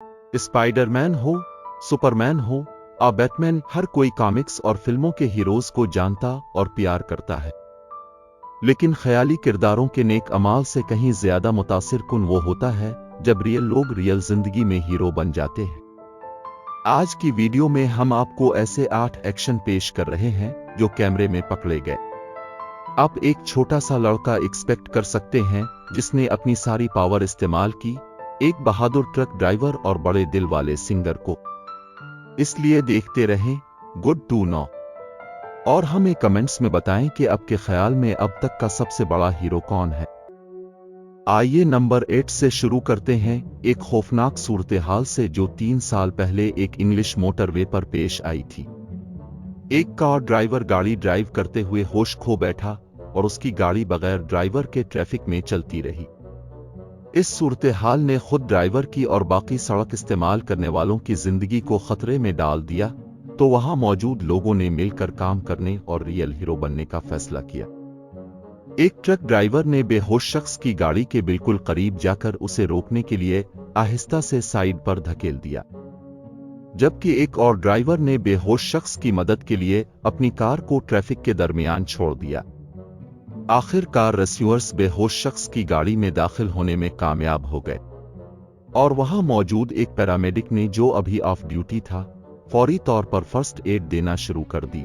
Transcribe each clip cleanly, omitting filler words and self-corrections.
Spiderman हो, Superman हो, Batman, हर कोई कॉमिक्स और फिल्मों के हीरोज को जानता और प्यार करता है। लेकिन ख्याली किरदारों के नेक अमाल से कहीं ज्यादा मुतासिर कुन वो होता है जब रियल लोग रियल जिंदगी में हीरो बन जाते हैं। आज की वीडियो में हम आपको ऐसे 8 एक्शन पेश कर रहे हैं जो कैमरे में पकड़े गए। आप एक छोटा सा लड़का एक्सपेक्ट कर सकते हैं जिसने अपनी सारी पावर इस्तेमाल की एक बहादुर ट्रक ड्राइवर और बड़े दिल वाले सिंगर को। इसलिए देखते रहें गुड टू नो और हमें कमेंट्स में बताएं कि आपके ख्याल में अब तक का सबसे बड़ा हीरो कौन है। आइए नंबर 8 से शुरू करते हैं, एक खौफनाक सूरत-ए-हाल से जो 3 साल पहले एक इंग्लिश मोटरवे पर पेश आई थी। एक कार ड्राइवर गाड़ी ड्राइव करते हुए होश खो बैठा और उसकी गाड़ी बगैर ड्राइवर के ट्रैफिक में चलती रही। इस सूरत-ए-हाल ने खुद ड्राइवर की और बाकी सड़क इस्तेमाल करने वालों की जिंदगी को खतरे में डाल दिया, तो वहां मौजूद लोगों ने मिलकर काम करने और रियल हीरो बनने का फैसला किया। एक ट्रक ड्राइवर ने बेहोश शख्स की गाड़ी के बिल्कुल करीब जाकर उसे रोकने के लिए आहिस्ता से साइड पर धकेल दिया, जबकि एक और ड्राइवर ने बेहोश शख्स की मदद के लिए अपनी कार को ट्रैफिक के दरमियान छोड़ दिया। आखिरकार रेस्क्यूअर्स बेहोश शख्स की गाड़ी में दाखिल होने में कामयाब हो गए और वहां मौजूद एक पैरामेडिक ने, जो अभी ऑफ ड्यूटी था, फौरी तौर पर फर्स्ट एड देना शुरू कर दी।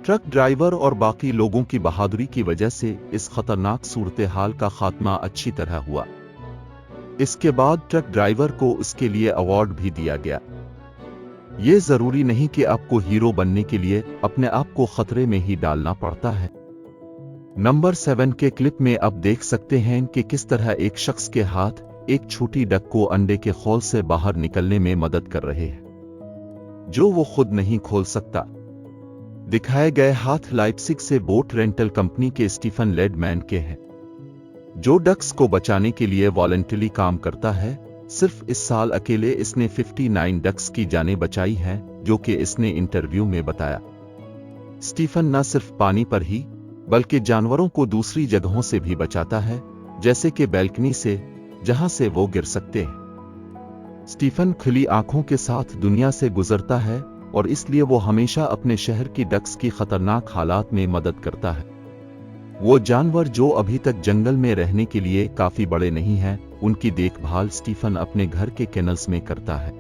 ट्रक ड्राइवर और बाकी लोगों की बहादुरी की वजह से इस खतरनाक सूरत-ए-हाल का खात्मा अच्छी तरह हुआ। इसके बाद ट्रक ड्राइवर को उसके लिए अवार्ड भी दिया गया। ये जरूरी नहीं कि आपको हीरो बनने के लिए अपने आप को खतरे में ही डालना पड़ता है। नंबर 7 के क्लिप में आप देख सकते हैं कि किस तरह एक शख्स के हाथ एक छोटी डक को अंडे के खोल से बाहर निकलने में मदद कर रहे हैं, जो वो खुद नहीं खोल सकता। दिखाए गए हाथ लाइप्जिग से बोट रेंटल कंपनी के स्टीफन लेडमैन के हैं, जो डक्स को बचाने के लिए वॉलंटरी काम करता है। सिर्फ इस साल अकेले इसने 59 डक्स की जानें बचाई हैं, जो कि इसने इंटरव्यू में बताया। स्टीफन न सिर्फ पानी पर ही बल्कि जानवरों को दूसरी जगहों से भी बचाता है, जैसे कि बैल्कनी से, जहां से वो गिर सकते हैं। स्टीफन खुली आंखों के साथ दुनिया से गुजरता है और इसलिए वो हमेशा अपने शहर की डक्स की खतरनाक हालात में मदद करता है। वो जानवर जो अभी तक जंगल में रहने के लिए काफी बड़े नहीं हैं, उनकी देखभाल स्टीफन अपने घर के केनल्स में करता है।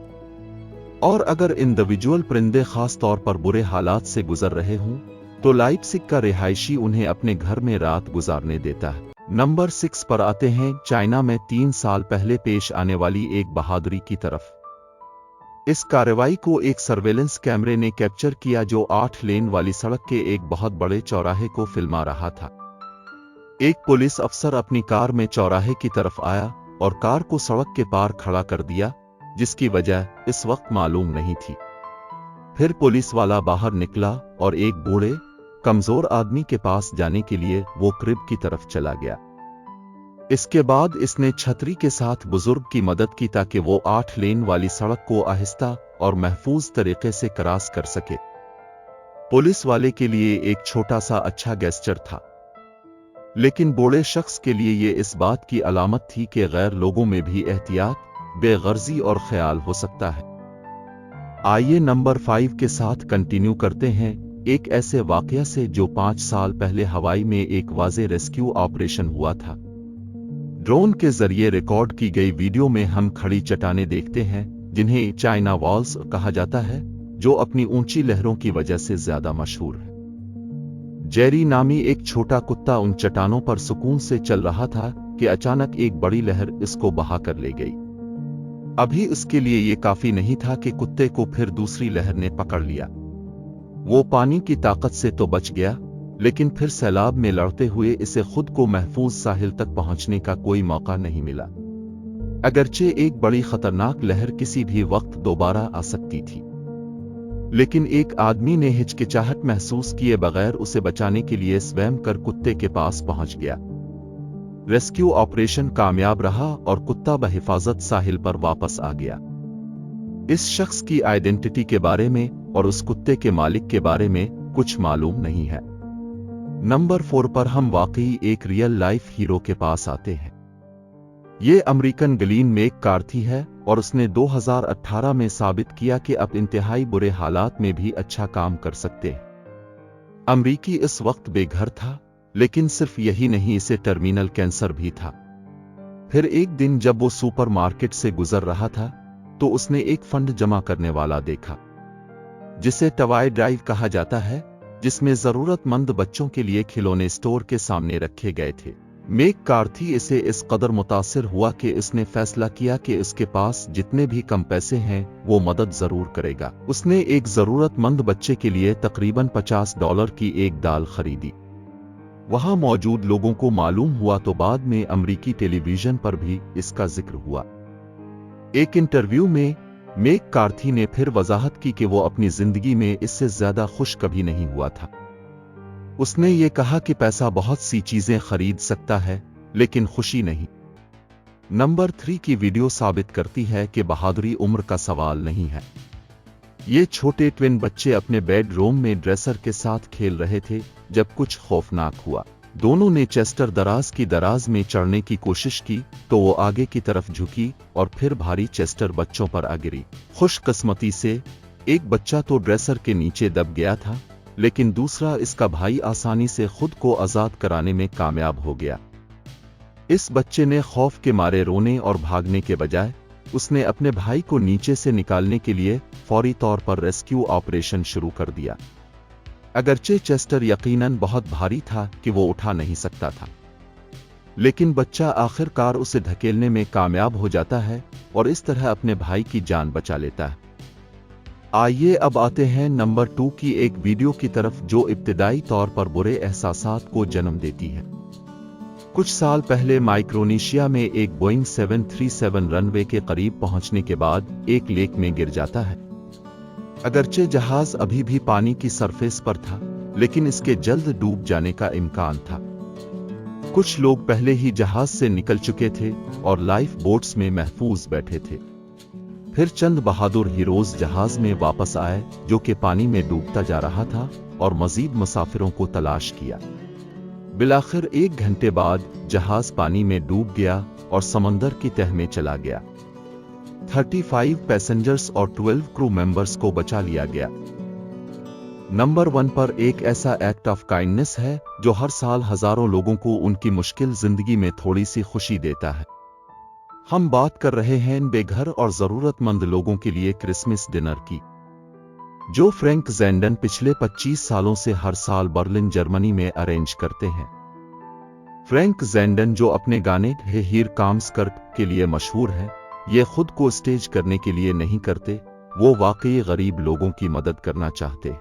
और अगर इंडिविजुअल परिंदे खास तौर पर बुरे हालात से गुजर रहे हों, तो लाइप्जिग का रिहायशी उन्हें अपने घर में रात गुजारने देता है। नंबर 6 पर आते हैं, चाइना में 3 साल पहले पेश आने वाली एक बहादुरी की तरफ। इस कार्रवाई को एक सर्वेलेंस कैमरे ने कैप्चर किया, जो 8 लेन वाली सड़क के एक बहुत बड़े चौराहे को फिल्मा रहा था। एक पुलिस अफसर अपनी कार में चौराहे की तरफ आया और कार को सड़क के पार खड़ा कर दिया, जिसकी वजह इस वक्त मालूम नहीं थी। फिर पुलिस वाला बाहर निकला और एक बूढ़े कमजोर आदमी के पास जाने के लिए वो क्रिब की तरफ चला गया। इसके बाद इसने छतरी के साथ बुजुर्ग की मदद की ताकि वो 8 लेन वाली सड़क को आहिस्ता और महफूज तरीके से क्रॉस कर सके। पुलिस वाले के लिए एक छोटा सा अच्छा गेस्चर था, लेकिन बूढ़े शख्स के लिए ये इस बात की अलामत थी कि गैर लोगों में भी एहतियात, बेगर्जी और ख्याल हो सकता है। आइए नंबर 5 के साथ कंटिन्यू करते हैं, एक ऐसे वाकया से जो 5 साल पहले हवाई में एक वाज़े रेस्क्यू ऑपरेशन हुआ था। ड्रोन के जरिए रिकॉर्ड की गई वीडियो में हम खड़ी चट्टानें देखते हैं, जिन्हें चाइना वॉल्स कहा जाता है, जो अपनी ऊंची लहरों की वजह से ज्यादा मशहूर है। जेरी नामी एक छोटा कुत्ता उन चट्टानों पर सुकून से चल रहा था कि अचानक एक बड़ी लहर इसको बहा कर ले गई। अभी इसके लिए ये काफी नहीं था कि कुत्ते को फिर दूसरी लहर ने पकड़ लिया। वो पानी की ताकत से तो बच गया, लेकिन फिर सैलाब में लड़ते हुए इसे खुद को महफूज साहिल तक पहुंचने का कोई मौका नहीं मिला। अगरचे एक बड़ी खतरनाक लहर किसी भी वक्त दोबारा आ सकती थी, लेकिन एक आदमी ने हिचकिचाहट महसूस किए बगैर उसे बचाने के लिए स्वयं कर कुत्ते के पास पहुंच गया। रेस्क्यू ऑपरेशन कामयाब रहा और कुत्ता बहिफाजत साहिल पर वापस आ गया। इस शख्स की आइडेंटिटी के बारे में और उस कुत्ते के मालिक के बारे में कुछ मालूम नहीं है। नंबर 4 पर हम वाकई एक रियल लाइफ हीरो के पास आते हैं। ये अमेरिकन गलीन में एक कार थी है और उसने 2018 में साबित किया कि अब इंतहाई बुरे हालात में भी अच्छा काम कर सकते हैं। अमरीकी इस वक्त बेघर था, लेकिन सिर्फ यही नहीं, इसे टर्मिनल कैंसर भी था। फिर एक दिन जब वो सुपरमार्केट से गुजर रहा था तो उसने एक फंड जमा करने वाला देखा, जिसे टॉय ड्राइव कहा जाता है, जिसमें जरूरतमंद बच्चों के लिए खिलौने स्टोर के सामने रखे गए थे। मेक कार्थी इसे इस कदर मुतासिर हुआ कि उसने फैसला किया कि उसके पास जितने भी कम पैसे हैं वो मदद जरूर करेगा। उसने एक जरूरतमंद बच्चे के लिए तकरीबन $50 की एक दाल खरीदी। वहां मौजूद लोगों को मालूम हुआ तो बाद में अमरीकी टेलीविजन पर भी इसका जिक्र हुआ। एक इंटरव्यू में मेक कार्थी ने फिर वजाहत की कि वो अपनी जिंदगी में इससे ज्यादा खुश कभी नहीं हुआ था। उसने ये कहा कि पैसा बहुत सी चीजें खरीद सकता है, लेकिन खुशी नहीं। नंबर 3 की वीडियो साबित करती है कि बहादुरी उम्र का सवाल नहीं है। ये छोटे ट्विन बच्चे अपने बेडरूम में ड्रेसर के साथ खेल रहे थे जब कुछ खौफनाक हुआ। दोनों ने चेस्टर दराज की दराज में चढ़ने की कोशिश की तो वो आगे की तरफ झुकी और फिर भारी चेस्टर बच्चों पर आ गिरी। खुशकिस्मती से एक बच्चा तो ड्रेसर के नीचे दब गया था, लेकिन दूसरा, इसका भाई, आसानी से खुद को आजाद कराने में कामयाब हो गया। इस बच्चे ने खौफ के मारे रोने और भागने के बजाय उसने अपने भाई को नीचे से निकालने के लिए फौरी तौर पर रेस्क्यू ऑपरेशन शुरू कर दिया। अगरचे चेस्टर यकीनन बहुत भारी था कि वो उठा नहीं सकता था, लेकिन बच्चा आखिरकार उसे धकेलने में कामयाब हो जाता है और इस तरह अपने भाई की जान बचा लेता है। आइए अब आते हैं नंबर 2 की एक वीडियो की तरफ जो इब्तिदाई तौर पर बुरे एहसासात को जन्म देती है। कुछ साल पहले माइक्रोनेशिया में एक बोइंग 737 रनवे के करीब पहुंचने के बाद एक लेक में गिर जाता है। अगरचे जहाज अभी भी पानी की सरफेस पर था, लेकिन इसके जल्द डूब जाने का इम्कान था। कुछ लोग पहले ही जहाज से निकल चुके थे और लाइफ बोट्स में महफूज बैठे थे। फिर चंद बहादुर हीरोज जहाज में वापस आए जो कि पानी में डूबता जा रहा था और मजीद मुसाफिरों को तलाश किया। बिलाखिर 1 घंटे बाद जहाज पानी में डूब गया और समंदर की तह में चला गया। 35 पैसेंजर्स और 12 क्रू मेंबर्स को बचा लिया गया। नंबर 1 पर एक ऐसा एक्ट ऑफ काइंडनेस है जो हर साल हजारों लोगों को उनकी मुश्किल जिंदगी में थोड़ी सी खुशी देता है। हम बात कर रहे हैं बेघर और जरूरतमंद लोगों के लिए क्रिसमस डिनर की, जो फ्रैंक ज़ेंडन पिछले 25 सालों से हर साल बर्लिन, जर्मनी में अरेंज करते हैं। फ्रैंक ज़ेंडन, जो अपने गाने हे हीर काम्स कर के लिए मशहूर है, ये खुद को स्टेज करने के लिए नहीं करते, वो वाकई गरीब लोगों की मदद करना चाहते।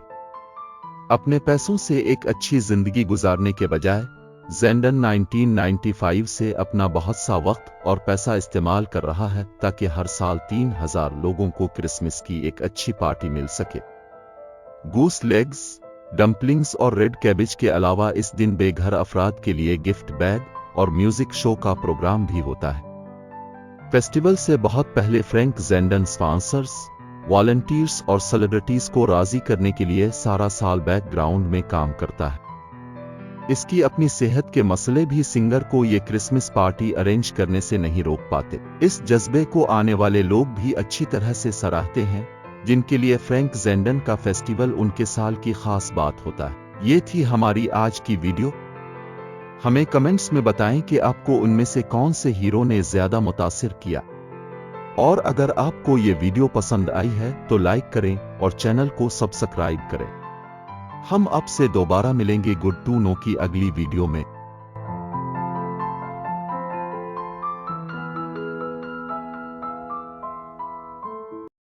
अपने पैसों से एक अच्छी जिंदगी गुजारने के बजाय ज़ेंडन 1995 से अपना बहुत सा वक्त और पैसा इस्तेमाल कर रहा है ताकि हर साल 3000 लोगों को क्रिसमस की एक अच्छी पार्टी मिल सके। गूस लेग्स, डम्पलिंग्स और रेड कैबेज के अलावा इस दिन बेघर अफराद के लिए गिफ्ट बैग और म्यूजिक शो का प्रोग्राम भी होता है। फेस्टिवल से बहुत पहले फ्रैंक ज़ेंडन स्पॉन्सर्स, वॉलंटियर्स और सेलिब्रिटीज को राजी करने के लिए सारा साल बैकग्राउंड में काम करता है। इसकी अपनी सेहत के मसले भी सिंगर को ये क्रिसमस पार्टी अरेंज करने से नहीं रोक पाते। इस जज्बे को आने वाले लोग भी अच्छी तरह से सराहते हैं, जिनके लिए फ्रैंक ज़ेंडन का फेस्टिवल उनके साल की खास बात होता है। ये थी हमारी आज की वीडियो। हमें कमेंट्स में बताएं कि आपको उनमें से कौन से हीरो ने ज्यादा मुतासिर किया। और अगर आपको ये वीडियो पसंद आई है तो लाइक करें और चैनल को सब्सक्राइब करें। हम आपसे दोबारा मिलेंगे गुड टू नो की अगली वीडियो में।